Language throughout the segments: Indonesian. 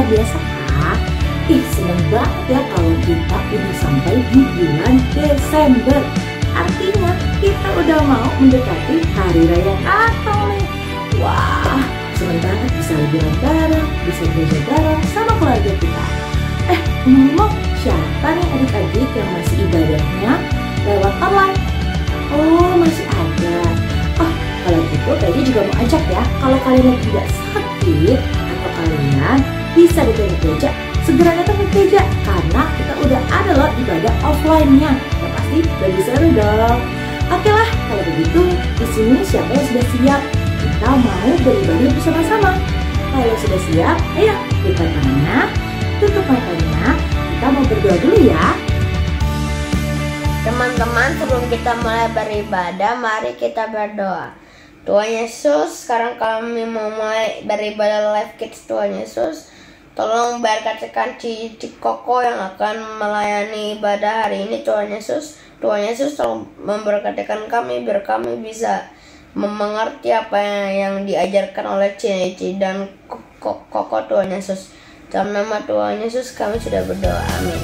Biasa kan? Seneng banget ya kalau kita udah sampai di bulan Desember. Artinya kita udah mau mendekati Hari Raya Natal nih. Wah, seneng banget bisa liburan bareng, bisa belajar bareng sama keluarga kita. Ngomong, siapa nih adik-adik yang masih ibadahnya lewat online? Oh, masih ada. Kalau gitu kayaknya juga mau ajak ya, kalau kalian tidak sakit atau kalian bisa datang ke gereja, segera datang ke gereja karena kita udah ada loh ibadah offline-nya. Yang pasti lebih seru dong. Oke lah, kalau begitu di sini siapa yang sudah siap? Kita mau beribadah bersama-sama. Kalau sudah siap, ayo buka tangannya, tutup matanya. Kita mau berdoa dulu ya. Teman-teman, sebelum kita mulai beribadah, mari kita berdoa. Tuhan Yesus, sekarang kami mau mulai beribadah live kids. Tuhan Yesus, tolong berkatikan Cici Koko yang akan melayani ibadah hari ini. Tuhan Yesus tolong memberkatikan kami biar kami bisa mengerti apa yang diajarkan oleh Cici dan Koko. Tuhan Yesus, dalam nama Tuhan Yesus kami sudah berdoa, amin.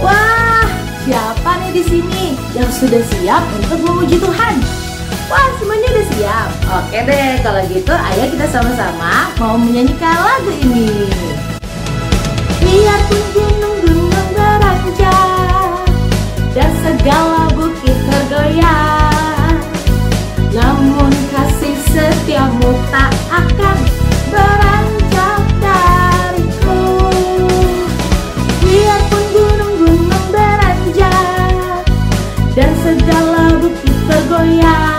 Wah, siapa nih di sini yang sudah siap untuk memuji Tuhan? Wah, semuanya udah siap. Oke deh, kalau gitu ayo kita sama-sama mau menyanyikan lagu ini. Biarpun gunung-gunung beranjak dan segala bukit bergoyang, namun kasih setiamu tak akan beranjak dariku. Biarpun gunung-gunung beranjak dan segala bukit bergoyang,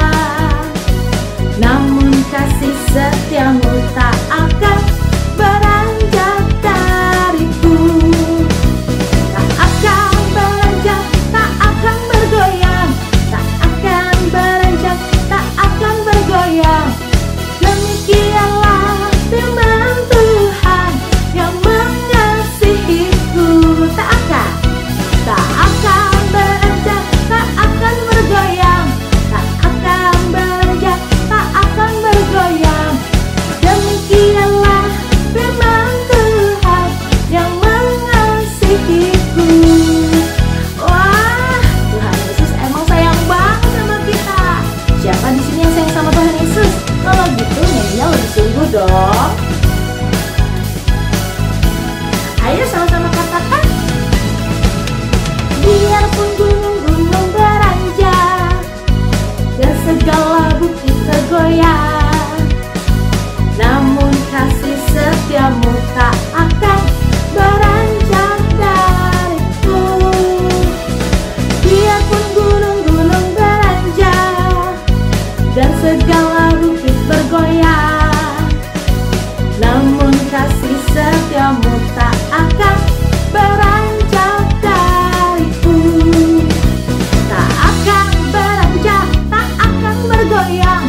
namun kasih setiamu tak akan beranjak dariku. Tak akan beranjak, tak akan bergoyang, tak akan beranjak, tak akan bergoyang. Demikianlah firman Tuhan yang mengasihiku. Tak akan beranjak, tak akan bergoyang, tak akan beranjak, tak akan bergoyang. Demikianlah firman Tuhan yang mengasihiku. Wah, Tuhan Yesus emang sayang banget sama kita. Siapa di sini yang sayang sama Tuhan Yesus? Kalau gitu nyanyinya lebih sungguh dong. Ayo sama-sama katakan. Biarpun gunung-gunung beranjak dan segala bukit tergoyang, namun kasih setiamu tak akan beranjak dariku. Biarpun gunung-gunung beranjak dan segala bukit bergoyang, namun kasih setiamu tak akan beranjak dariku. Tak akan beranjak, tak akan bergoyang,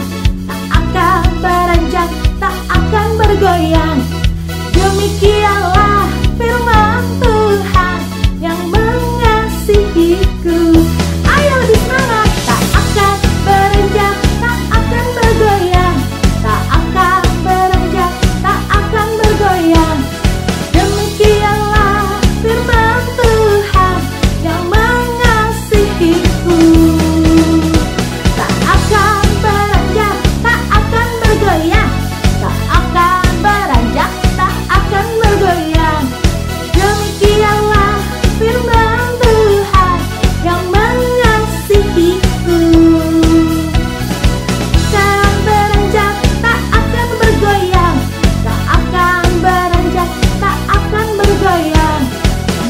tak akan beranjak, tak akan bergoyang. Demikianlah firman Tuhan yang mengasihiku. Ayo lebih semangat. Tak akan beranjak, tak akan bergoyang, tak akan beranjak, tak akan bergoyang. Demikianlah firman Tuhan yang mengasihiku. Tak akan beranjak, tak akan bergoyang, tak akan beranjak, tak akan bergoyang. Demikianlah firman Tuhan yang mengasihiku. Tak beranjak, tak akan bergoyang, tak akan beranjak, tak akan bergoyang.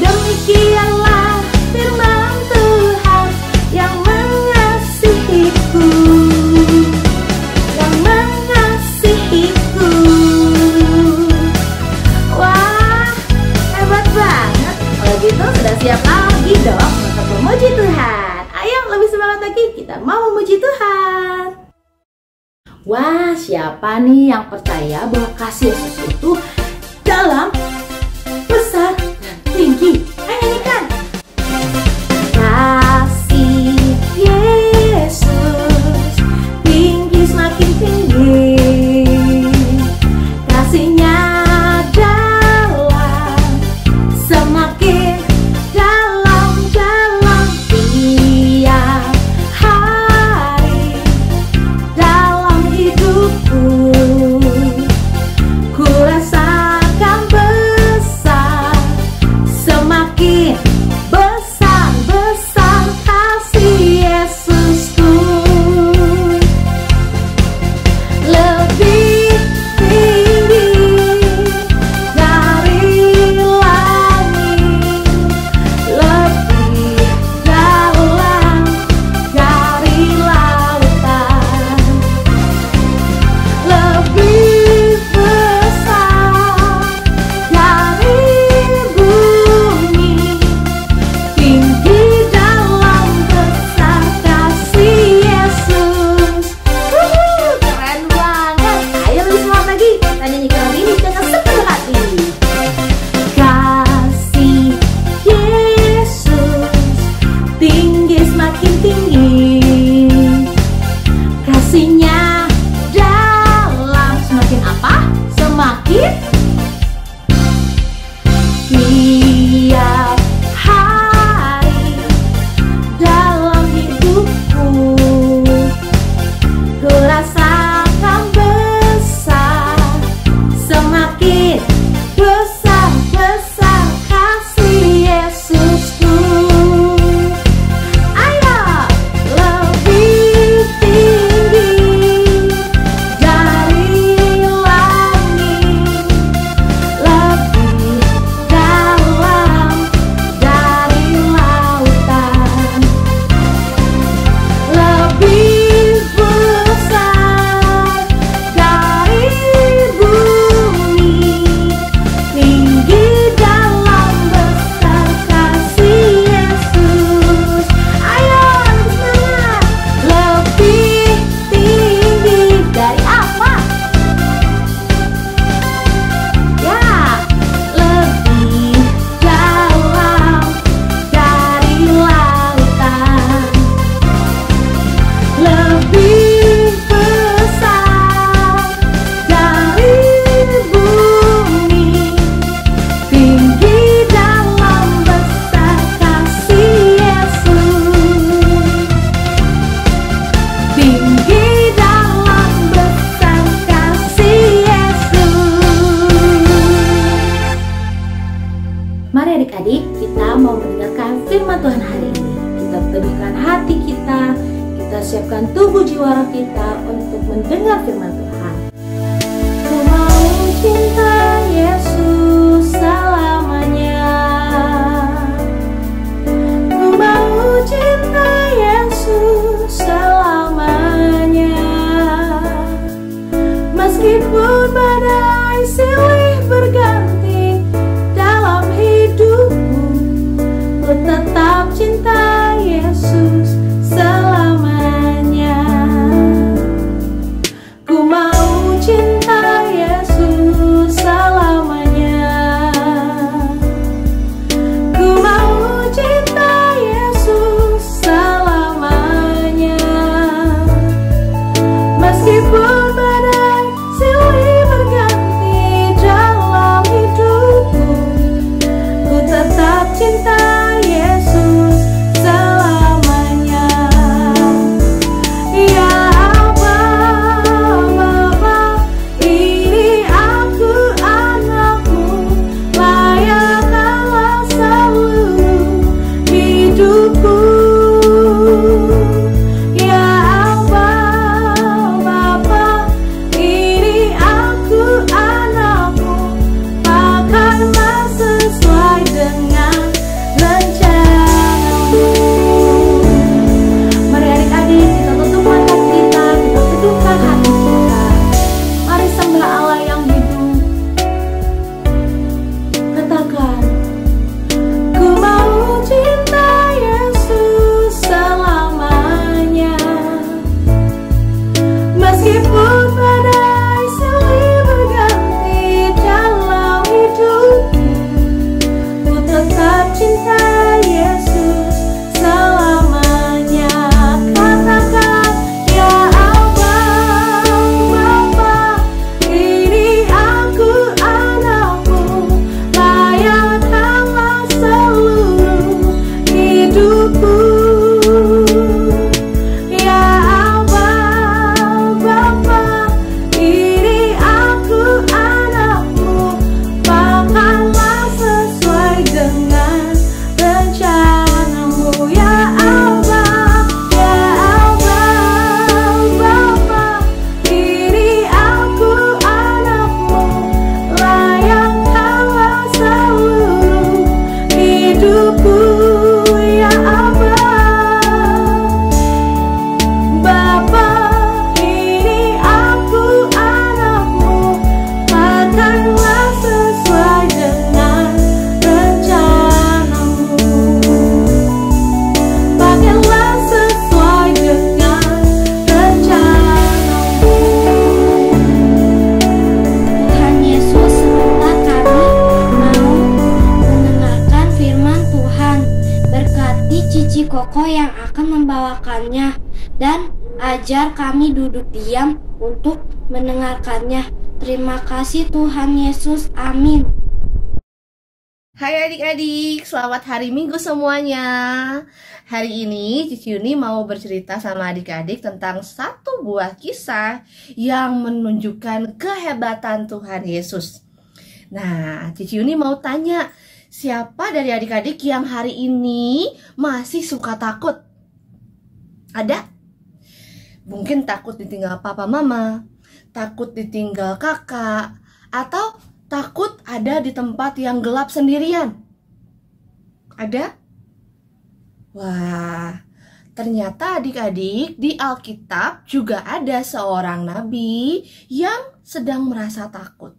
Demikianlah firman Tuhan yang mengasihiku, yang mengasihiku. Wah, hebat banget. Kalau gitu sudah siap lagi dong untuk memuji Tuhan. Ayo lebih semangat lagi, kita mau memuji Tuhan. Wah, siapa nih yang percaya bahwa kasih Yesus itu dalam, besar, dan tinggi? Ayo nyanyikan. Kasih Yesus tinggi, semakin tinggi. Kasihnya dalam, semakin dalam tiap hari dalam hidupku. Ku rasakan besar, semakin besar kasih Yesusku. Lebih tinggi dari langit, lebih dalam dari lautan, lebih besar dari bumi, tinggi dalam besar kasih Yesus. Keren banget. Ayo lebih semangat lagi, kita nyanyikan ini dengan sepenuh hati. Kasih Yesus tinggi, semakin tinggi. Kasihnya dalam, semakin apa? Semakin tiap hari dalam hidupku. Ku rasakan besar, semakin besar kasih Yesusku. Ayo lebih tinggi dari langit, lebih dalam dari lautan, lebih besar dari bumi, tinggi dalam besar kasih Yesus. Ayo semangat. Lebih tinggi dari apa? Ya, lebih dalam dari lautan, lebih besar dari bumi, tinggi dalam besar kasih Yesus, tinggi dalam besar kasih Yesus. Mari adik-adik, kita mau mendengarkan firman Tuhan hari ini. Kita teduhkan hati kita siapkan tubuh jiwa roh kita untuk mendengar firman Tuhan. Ku mau cinta Yesus selamanya. Ku mau cinta Yesus selamanya. Meskipun badai silih berganti dalam hidupku, ku tetap cinta Yesus selamanya. Ku mau cinta Yesus selamanya. Cici Koko yang akan membawakannya, dan ajar kami duduk diam untuk mendengarkannya. Terima kasih Tuhan Yesus, amin. Hai adik-adik, selamat hari Minggu semuanya. Hari ini Cici Yuni mau bercerita sama adik-adik tentang satu buah kisah yang menunjukkan kehebatan Tuhan Yesus. Nah, Cici Yuni mau tanya, siapa dari adik-adik yang hari ini masih suka takut? Ada? Mungkin takut ditinggal papa mama, takut ditinggal kakak, atau takut ada di tempat yang gelap sendirian. Ada? Wah, ternyata adik-adik di Alkitab juga ada seorang nabi yang sedang merasa takut.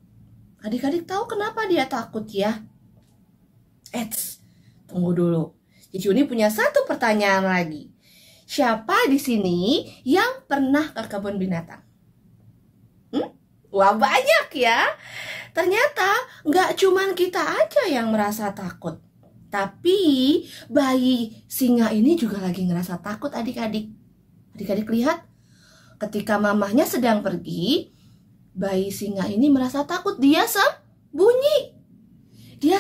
Adik-adik tahu kenapa dia takut ya? Tunggu dulu. Cici Yuni punya satu pertanyaan lagi. Siapa di sini yang pernah ke kebun binatang? Wah, banyak ya. Ternyata nggak cuman kita aja yang merasa takut. Tapi bayi singa ini juga lagi ngerasa takut adik-adik. Adik-adik lihat, ketika mamahnya sedang pergi, bayi singa ini merasa takut. Dia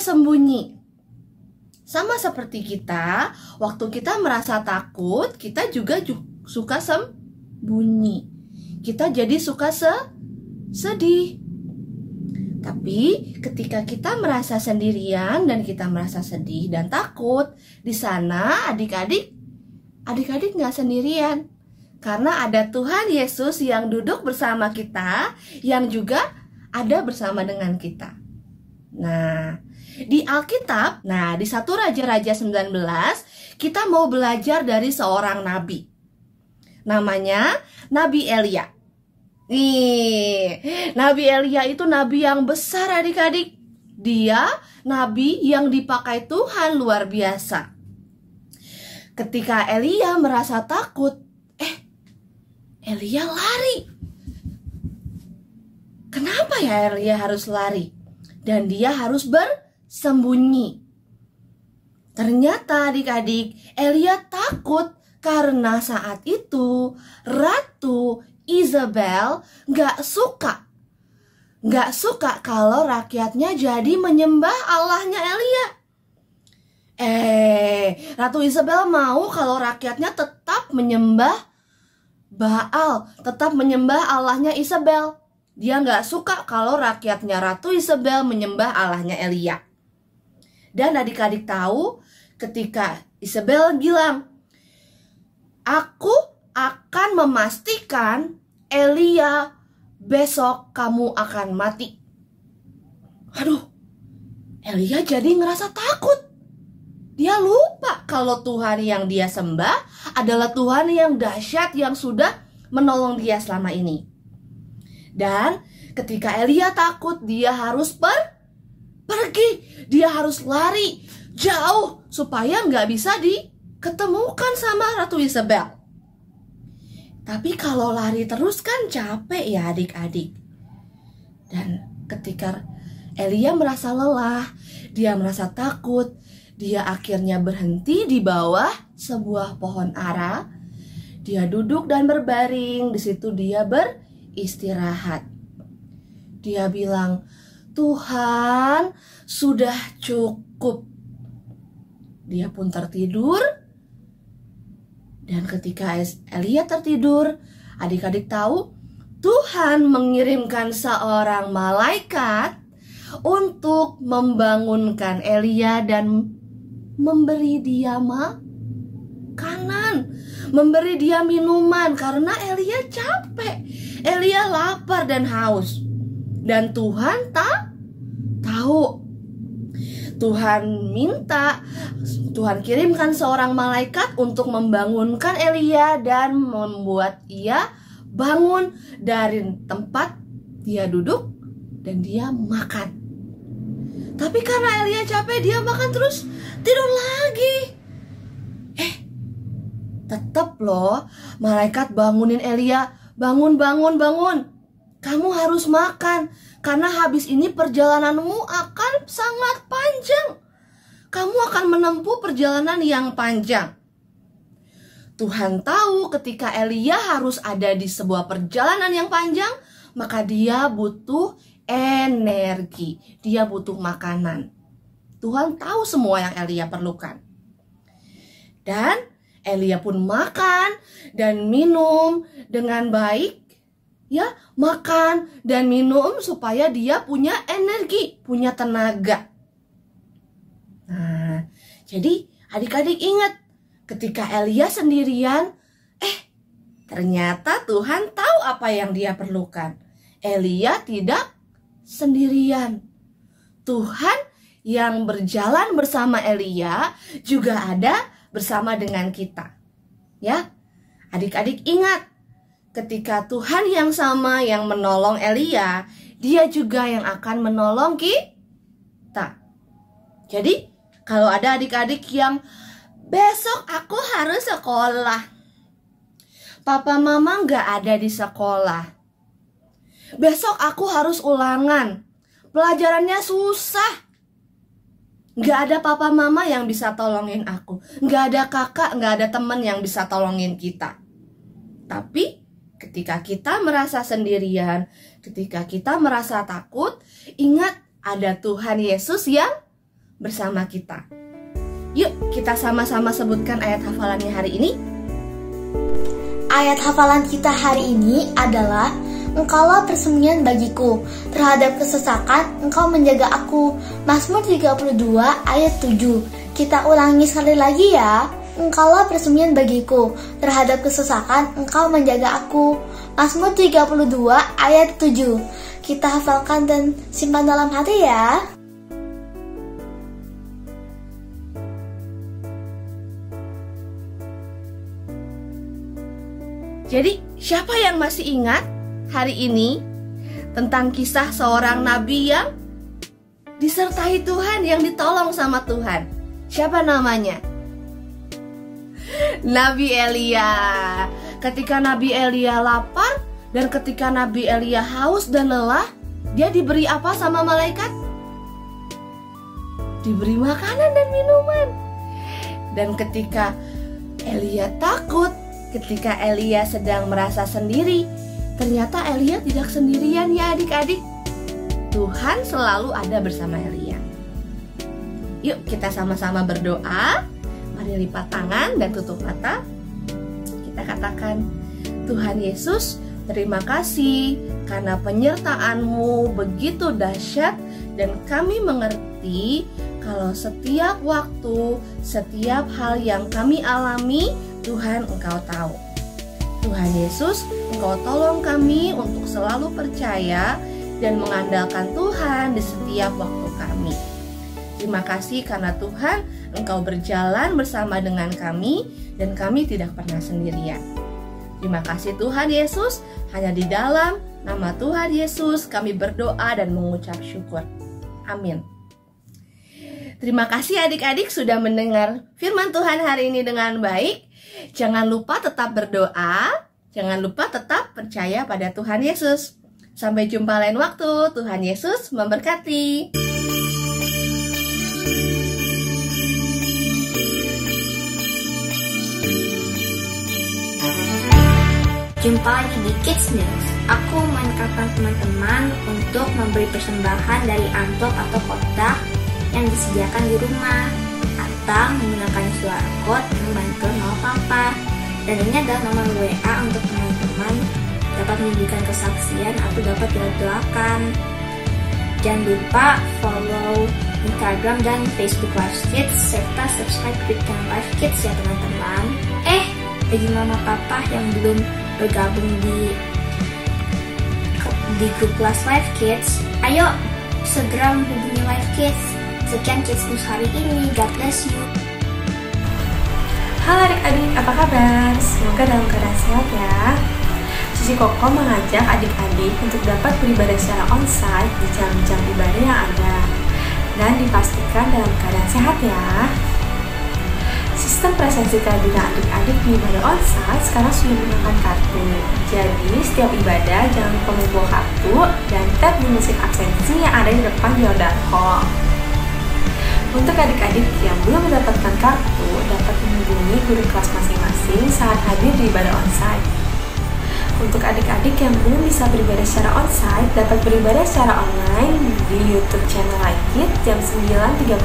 sembunyi. Sama seperti kita, waktu kita merasa takut, kita juga suka sembunyi. Kita jadi suka sedih. Tapi ketika kita merasa sendirian dan kita merasa sedih dan takut, di sana adik-adik nggak sendirian. Karena ada Tuhan Yesus yang duduk bersama kita, yang juga ada bersama dengan kita. Nah, di Alkitab, di 1 Raja-Raja 19, kita mau belajar dari seorang nabi. Namanya Nabi Elia. Nabi Elia itu nabi yang besar adik-adik. Dia nabi yang dipakai Tuhan luar biasa. Ketika Elia merasa takut, Elia lari. Kenapa ya Elia harus lari? Dan dia harus bersembunyi. Ternyata adik-adik, Elia takut karena saat itu Ratu Isabel gak suka kalau rakyatnya jadi menyembah Allahnya Elia. Ratu Isabel mau kalau rakyatnya tetap menyembah Baal, tetap menyembah Allahnya Isabel. Dia gak suka kalau rakyatnya Ratu Isabel menyembah Allahnya Elia. Dan adik-adik tahu, ketika Isabel bilang, aku akan memastikan Elia besok kamu akan mati. Aduh, Elia jadi ngerasa takut. Dia lupa kalau Tuhan yang dia sembah adalah Tuhan yang dahsyat yang sudah menolong dia selama ini. Dan ketika Elia takut, dia harus pergi. Dia harus lari jauh supaya nggak bisa diketemukan sama Ratu Isabel. Tapi kalau lari terus kan capek ya adik-adik. Dan ketika Elia merasa lelah, dia merasa takut, dia akhirnya berhenti di bawah sebuah pohon ara. Dia duduk dan berbaring, di situ dia beristirahat. Dia bilang, Tuhan, sudah cukup. Dia pun tertidur. Dan ketika Elia tertidur, adik-adik tahu Tuhan mengirimkan seorang malaikat untuk membangunkan Elia dan memberi dia makanan, memberi dia minuman karena Elia capek, Elia lapar dan haus. Dan Tuhan tahu. Tuhan kirimkan seorang malaikat untuk membangunkan Elia dan membuat ia bangun dari tempat dia duduk dan dia makan. Tapi karena Elia capek, dia makan terus tidur lagi. Tetap loh, malaikat bangunin Elia, bangun. Kamu harus makan, karena habis ini perjalananmu akan sangat panjang. Kamu akan menempuh perjalanan yang panjang. Tuhan tahu ketika Elia harus ada di sebuah perjalanan yang panjang, maka dia butuh energi, dia butuh makanan. Tuhan tahu semua yang Elia perlukan. Dan Elia pun makan dan minum dengan baik. Ya, makan dan minum supaya dia punya energi, punya tenaga. Nah, jadi adik-adik ingat, ketika Elia sendirian, ternyata Tuhan tahu apa yang dia perlukan. Elia tidak sendirian. Tuhan yang berjalan bersama Elia juga ada bersama dengan kita. Ya, adik-adik ingat, ketika Tuhan yang sama yang menolong Elia, dia juga yang akan menolong kita. Jadi, kalau ada adik-adik yang besok aku harus sekolah, papa mama nggak ada di sekolah, besok aku harus ulangan, pelajarannya susah, nggak ada papa mama yang bisa tolongin aku, nggak ada kakak, nggak ada teman yang bisa tolongin kita. Tapi ketika kita merasa sendirian, ketika kita merasa takut, ingat ada Tuhan Yesus yang bersama kita. Yuk kita sama-sama sebutkan ayat hafalannya hari ini. Ayat hafalan kita hari ini adalah, Engkaulah persembunyian bagiku, terhadap kesesakan Engkau menjaga aku. Mazmur 32 ayat 7. Kita ulangi sekali lagi ya. Engkaulah persembunyian bagiku, terhadap kesesakan Engkau menjaga aku. Mazmur 32 ayat 7. Kita hafalkan dan simpan dalam hati ya. Jadi, siapa yang masih ingat hari ini tentang kisah seorang nabi yang disertai Tuhan, yang ditolong sama Tuhan? Siapa namanya? Nabi Elia. Ketika Nabi Elia lapar dan ketika Nabi Elia haus dan lelah, dia diberi apa sama malaikat? Diberi makanan dan minuman. Dan ketika Elia takut, ketika Elia sedang merasa sendiri, ternyata Elia tidak sendirian ya adik-adik. Tuhan selalu ada bersama Elia. Yuk kita sama-sama berdoa. Mari lipat tangan dan tutup mata. Kita katakan, Tuhan Yesus, terima kasih karena penyertaan-Mu begitu dahsyat dan kami mengerti kalau setiap waktu, setiap hal yang kami alami, Tuhan Engkau tahu. Tuhan Yesus, Engkau tolong kami untuk selalu percaya dan mengandalkan Tuhan di setiap waktu kami. Terima kasih karena Tuhan, Engkau berjalan bersama dengan kami dan kami tidak pernah sendirian. Terima kasih Tuhan Yesus, hanya di dalam nama Tuhan Yesus kami berdoa dan mengucap syukur. Amin. Terima kasih adik-adik sudah mendengar firman Tuhan hari ini dengan baik. Jangan lupa tetap berdoa, jangan lupa tetap percaya pada Tuhan Yesus. Sampai jumpa lain waktu, Tuhan Yesus memberkati. Jumpa lagi di Kids News. Aku mengingatkan teman-teman untuk memberi persembahan dari amplop atau kotak yang disediakan di rumah, atau menggunakan QR code yang bantu nama papa. Dan ini adalah nomor WA untuk teman-teman dapat memberikan kesaksian atau dapat didoakan. Jangan lupa follow Instagram dan Facebook Live Kids serta subscribe Weekend Live Kids ya teman-teman. Bagi mama papa yang belum bergabung di grup kelas Live Kids, ayo segera menghubungi Live Kids. Sekian Kids News hari ini. God bless you. Halo adik-adik, apa kabar? Semoga dalam keadaan sehat ya. Cici Koko mengajak adik-adik untuk dapat beribadah secara onsite di jam-jam ibadah yang ada dan dipastikan dalam keadaan sehat ya. Sistem presensi kehadiran adik-adik di ibadah onsite sekarang sudah menggunakan kartu. Jadi setiap ibadah jangan lupa membawa kartu dan tap di mesin absensi yang ada di depan QR code. Untuk adik-adik yang belum mendapatkan kartu, dapat menghubungi guru kelas masing-masing saat hadir di ibadah onsite. Untuk adik-adik yang belum bisa beribadah secara onsite, dapat beribadah secara online di YouTube channel Life Kids jam 9.30.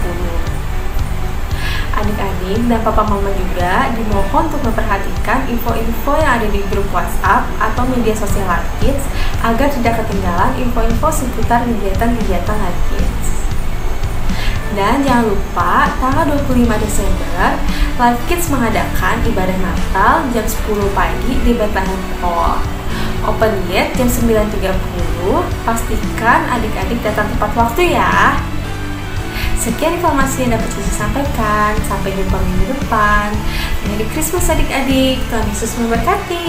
Adik-adik dan papa mama juga dimohon untuk memperhatikan info-info yang ada di grup WhatsApp atau media sosial Life Kids agar tidak ketinggalan info-info seputar kegiatan-kegiatan Life Kids. Dan jangan lupa, tanggal 25 Desember, Life Kids mengadakan ibadah Natal jam 10 pagi di Bethlehem Hall. Open gate jam 9.30. Pastikan adik-adik datang tepat waktu ya. Sekian informasi yang dapat Cici sampaikan. Sampai jumpa minggu depan. Merry Christmas adik-adik. Tuhan Yesus memberkati.